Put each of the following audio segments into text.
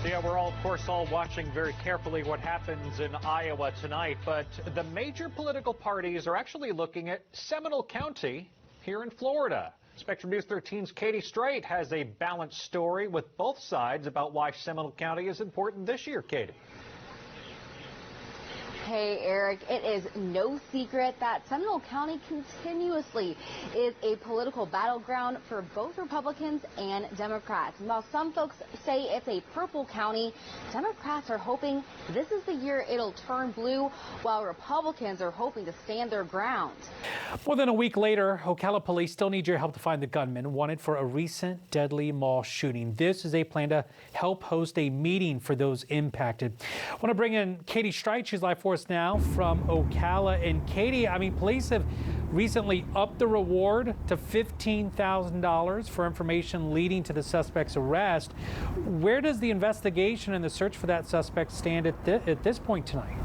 So yeah, we're all, of course, all watching very carefully what happens in Iowa tonight. But the major political parties are actually looking at Seminole County here in Florida. Spectrum News 13's Katie Streit has a balanced story with both sides about why Seminole County is important this year. Katie. Hey, Eric, it is no secret that Seminole County continuously is a political battleground for both Republicans and Democrats. And while some folks say it's a purple county, Democrats are hoping this is the year it'll turn blue, while Republicans are hoping to stand their ground. More than a week later, Ocala police still need your help to find the gunman wanted for a recent deadly mall shooting. This is a plan to help host a meeting for those impacted. I want to bring in Katie Streit. She's live for us now from Ocala. And Katie, police have recently upped the reward to $15,000 for information leading to the suspect's arrest. Where does the investigation and the search for that suspect stand at this point tonight?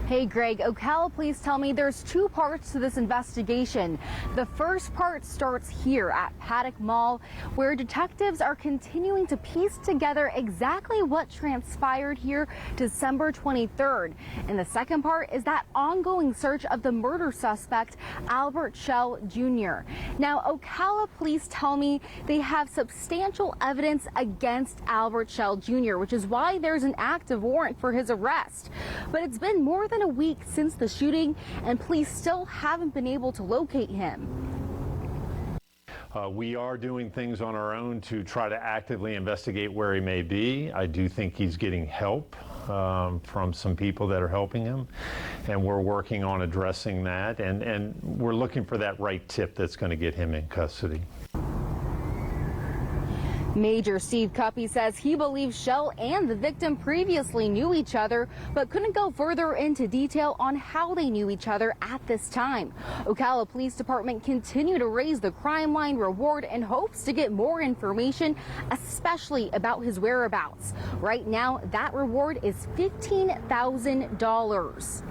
Hey, Greg, Ocala police tell me there's two parts to this investigation. The first part starts here at Paddock Mall, where detectives are continuing to piece together exactly what transpired here December 23rd. And the second part is that ongoing search of the murder suspect, Albert Schell Jr. Now, Ocala police tell me they have substantial evidence against Albert Schell Jr., which is why there's an active warrant for his arrest. But it's been more than a week since the shooting, and police still haven't been able to locate him. We are doing things on our own to try to actively investigate where he may be. I do think he's getting help from some people that are helping him, and we're working on addressing that, and we're looking for that right tip that's going to get him in custody. Major Steve Cuppy says he believes Schell and the victim previously knew each other, but couldn't go further into detail on how they knew each other at this time. Ocala Police Department continue to raise the crime line reward in hopes to get more information, especially about his whereabouts. Right now, that reward is $15,000.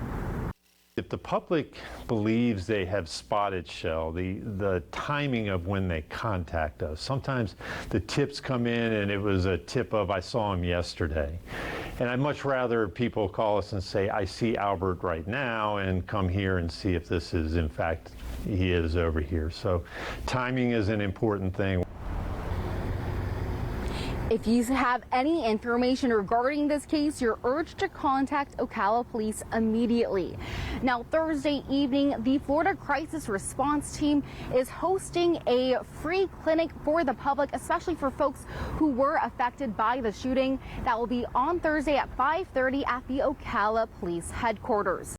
If the public believes they have spotted Schell, the timing of when they contact us, sometimes the tips come in and it was a tip of, I saw him yesterday. And I'd much rather people call us and say, I see Albert right now, and come here and see if this is, in fact, he is over here. So timing is an important thing. If you have any information regarding this case, you're urged to contact Ocala Police immediately. Now, Thursday evening, the Florida Crisis Response Team is hosting a free clinic for the public, especially for folks who were affected by the shooting. That will be on Thursday at 5:30 at the Ocala Police Headquarters.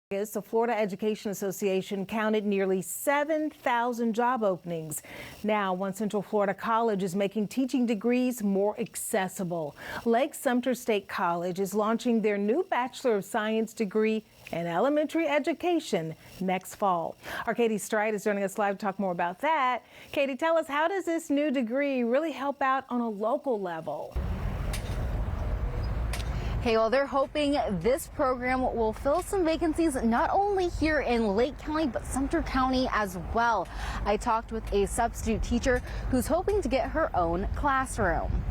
The Florida Education Association counted nearly 7,000 job openings. Now, one Central Florida college is making teaching degrees more accessible. Lake Sumter State College is launching their new Bachelor of Science degree in elementary education next fall. Our Katie Streit is joining us live to talk more about that. Katie, tell us, how does this new degree really help out on a local level? Hey, well, they're hoping this program will fill some vacancies not only here in Lake County, but Sumter County as well. I talked with a substitute teacher who's hoping to get her own classroom.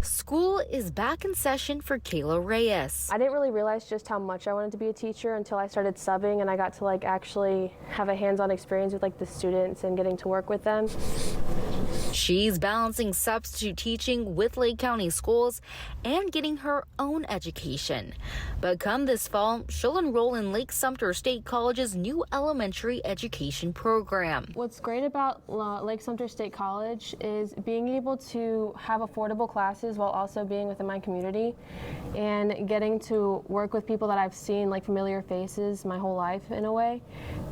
School is back in session for Kayla Reyes. I didn't really realize just how much I wanted to be a teacher until I started subbing and I got to actually have a hands-on experience with the students and getting to work with them. She's balancing substitute teaching with Lake County schools and getting her own education. But come this fall, she'll enroll in Lake Sumter State College's new elementary education program. What's great about Lake Sumter State College is being able to have affordable classes while also being within my community and getting to work with people that I've seen, familiar faces my whole life in a way.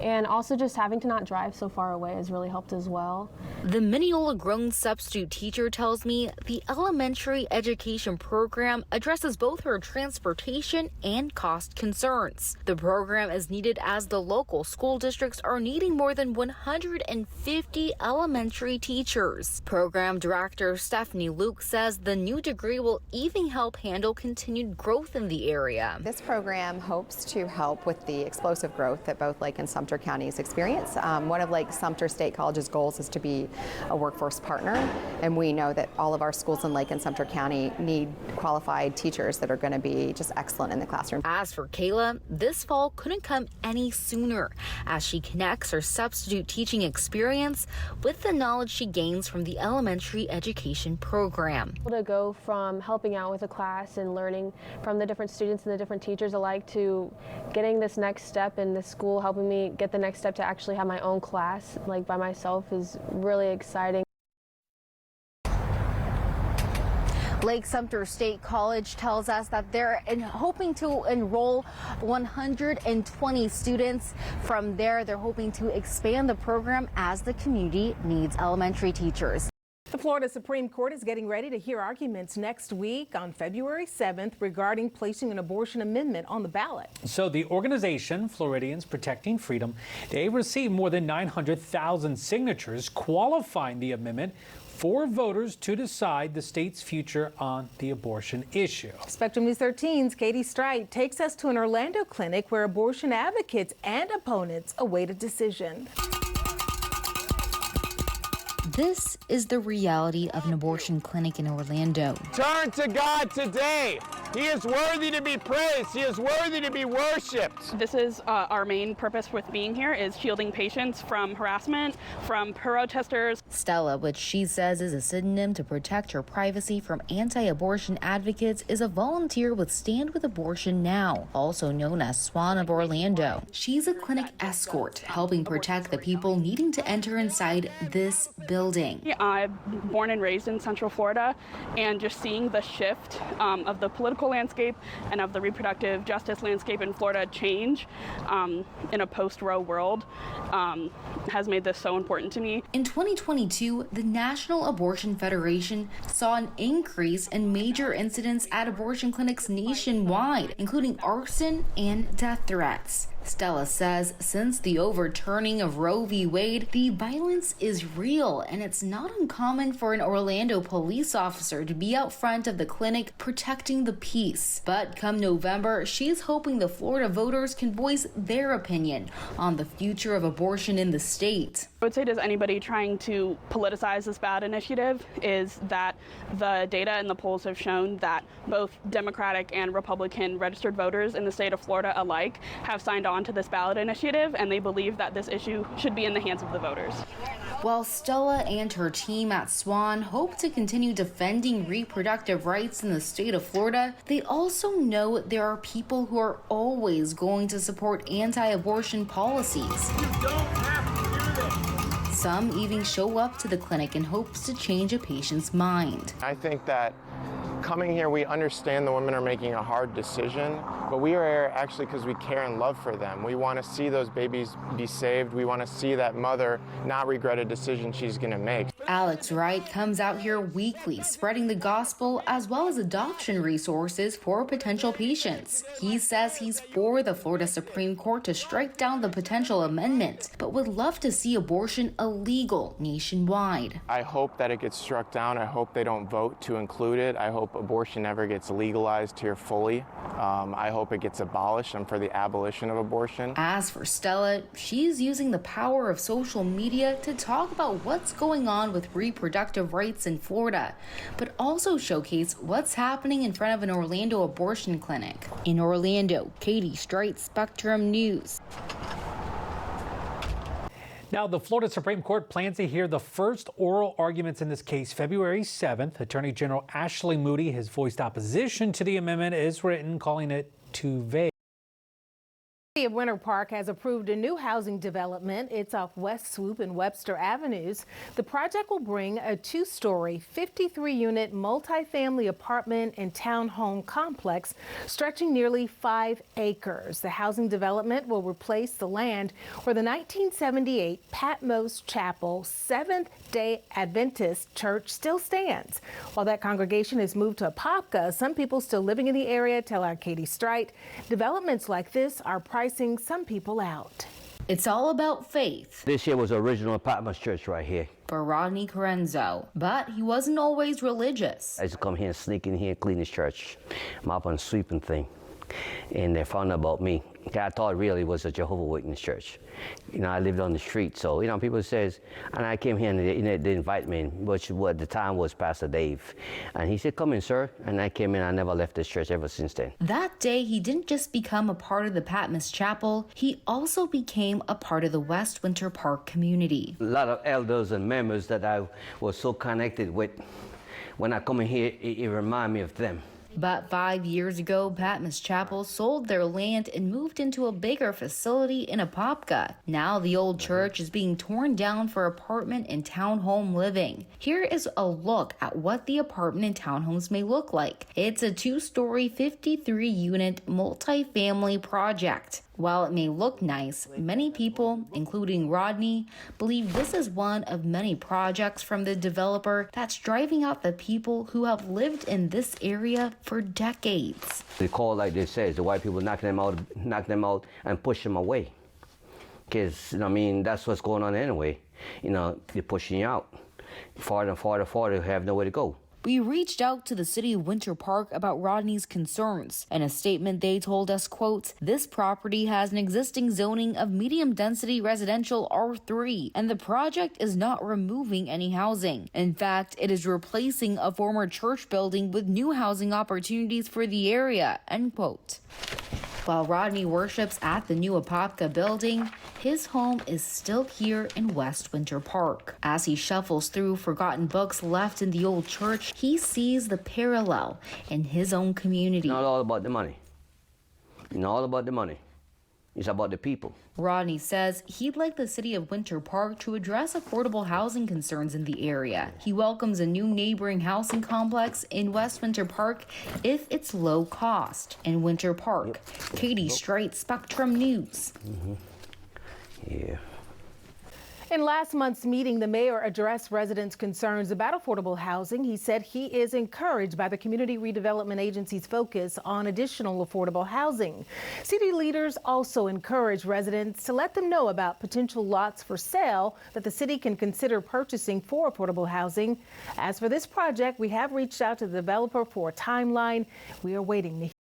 And also just having to not drive so far away has really helped as well. The Mineola-grown substitute teacher tells me the elementary education program addresses both her transportation and cost concerns. The program is needed as the local school districts are needing more than 150 elementary teachers. Program Director Stephanie Luke says the new degree will even help handle continued growth in the area. This program hopes to help with the explosive growth that both Lake and Sumter counties experience. One of Lake Sumter State College's goals is to be a workforce partner partner, and we know that all of our schools in Lake and Sumter County need qualified teachers that are going to be just excellent in the classroom. As for Kayla, this fall couldn't come any sooner as she connects her substitute teaching experience with the knowledge she gains from the elementary education program. To go from helping out with a class and learning from the different students and the different teachers alike to getting this next step in the school, helping me get the next step to actually have my own class like by myself is really exciting. Lake Sumter State College tells us that they're hoping to enroll 120 students. From there, they're hoping to expand the program as the community needs elementary teachers. The Florida Supreme Court is getting ready to hear arguments next week on February 7th regarding placing an abortion amendment on the ballot. So the organization, Floridians Protecting Freedom, they received more than 900,000 signatures qualifying the amendment for voters to decide the state's future on the abortion issue. Spectrum News 13's Katie Streit takes us to an Orlando clinic where abortion advocates and opponents await a decision. This is the reality of an abortion clinic in Orlando. Turn to God today. He is worthy to be praised. He is worthy to be worshipped. This is our main purpose with being here, is shielding patients from harassment, from protesters. Stella, which she says is a synonym to protect her privacy from anti-abortion advocates, is a volunteer with Stand With Abortion Now, also known as SWAN of Orlando. She's a clinic escort, helping protect the people needing to enter inside this building. I'm born and raised in Central Florida, and just seeing the shift of the political landscape and of the reproductive justice landscape in Florida change in a post-Roe world has made this so important to me. In 2022, the National Abortion Federation saw an increase in major incidents at abortion clinics nationwide, including arson and death threats. Stella says since the overturning of Roe v. Wade, the violence is real, and it's not uncommon for an Orlando police officer to be out front of the clinic protecting the peace. But come November, she's hoping the Florida voters can voice their opinion on the future of abortion in the state. I would say to anybody trying to politicize this ballot initiative is that the data and the polls have shown that both Democratic and Republican registered voters in the state of Florida alike have signed on to this ballot initiative, and they believe that this issue should be in the hands of the voters. While Stella and her team at SWAN hope to continue defending reproductive rights in the state of Florida, they also know there are people who are always going to support anti-abortion policies. You don't have to do this. Some even show up to the clinic in hopes to change a patient's mind. I think that coming here, we understand the women are making a hard decision, but we are here actually because we care and love for them. We want to see those babies be saved. We want to see that mother not regret a decision she's going to make. Alex Wright comes out here weekly spreading the gospel as well as adoption resources for potential patients. He says he's for the Florida Supreme Court to strike down the potential amendment, but would love to see abortion illegal nationwide. I hope that it gets struck down. I hope they don't vote to include it. I hope abortion never gets legalized here fully. I hope it gets abolished. I'm for the abolition of abortion. As for Stella, she's using the power of social media to talk about what's going on with reproductive rights in Florida, but also showcase what's happening in front of an Orlando abortion clinic. In Orlando, Katie Streit, Spectrum News. Now, the Florida Supreme Court plans to hear the first oral arguments in this case February 7th. Attorney General Ashley Moody has voiced opposition to the amendment, is written calling it too vague. The city of Winter Park has approved a new housing development. It's off West Swoop and Webster Avenues. The project will bring a two-story, 53-unit multifamily apartment and townhome complex stretching nearly 5 acres. The housing development will replace the land where the 1978 Patmos Chapel Seventh-day Adventist Church still stands. While that congregation has moved to Apopka, some people still living in the area tell our Katie Streit developments like this are pricing some people out. It's all about faith. This here was the original Patmos Church right here. For Rodney Carenzo, but he wasn't always religious. I used to come here and sneak in here and clean this church. Mop and sweeping thing. and they found out about me. I thought really it was a Jehovah's Witness church. You know, I lived on the street, so, you know, people says, and I came here and they invite me in, which at the time was Pastor Dave. And he said, come in, sir. And I came in, I never left this church ever since then. That day, he didn't just become a part of the Patmos Chapel, he also became a part of the West Winter Park community. A lot of elders and members that I was so connected with, when I come in here, it reminds me of them. But 5 years ago, Patmos Chapel sold their land and moved into a bigger facility in Apopka. Now the old church is being torn down for apartment and townhome living. Here is a look at what the apartment and townhomes may look like. It's a 2-story, 53-unit, multi-family project. While it may look nice, many people, including Rodney, believe this is one of many projects from the developer that's driving out the people who have lived in this area for decades. They call, like they say, the white people knock them out and push them away. Because, I mean, that's what's going on anyway. You know, they're pushing you out. Farther and farther, farther, have nowhere to go. We reached out to the city of Winter Park about Rodney's concerns. In a statement, they told us, quote, this property has an existing zoning of medium-density residential R3, and the project is not removing any housing. In fact, it is replacing a former church building with new housing opportunities for the area, end quote. While Rodney worships at the new Apopka building, his home is still here in West Winter Park. As he shuffles through forgotten books left in the old church, he sees the parallel in his own community. Not all about the money. Not all about the money. It's about the people. Rodney says he'd like the city of Winter Park to address affordable housing concerns in the area. He welcomes a new neighboring housing complex in West Winter Park if it's low cost. In Winter Park, Katie Streit, Spectrum News. Yeah. In last month's meeting, the mayor addressed residents' concerns about affordable housing. He said he is encouraged by the Community Redevelopment Agency's focus on additional affordable housing. City leaders also encourage residents to let them know about potential lots for sale that the city can consider purchasing for affordable housing. As for this project, we have reached out to the developer for a timeline. We are waiting to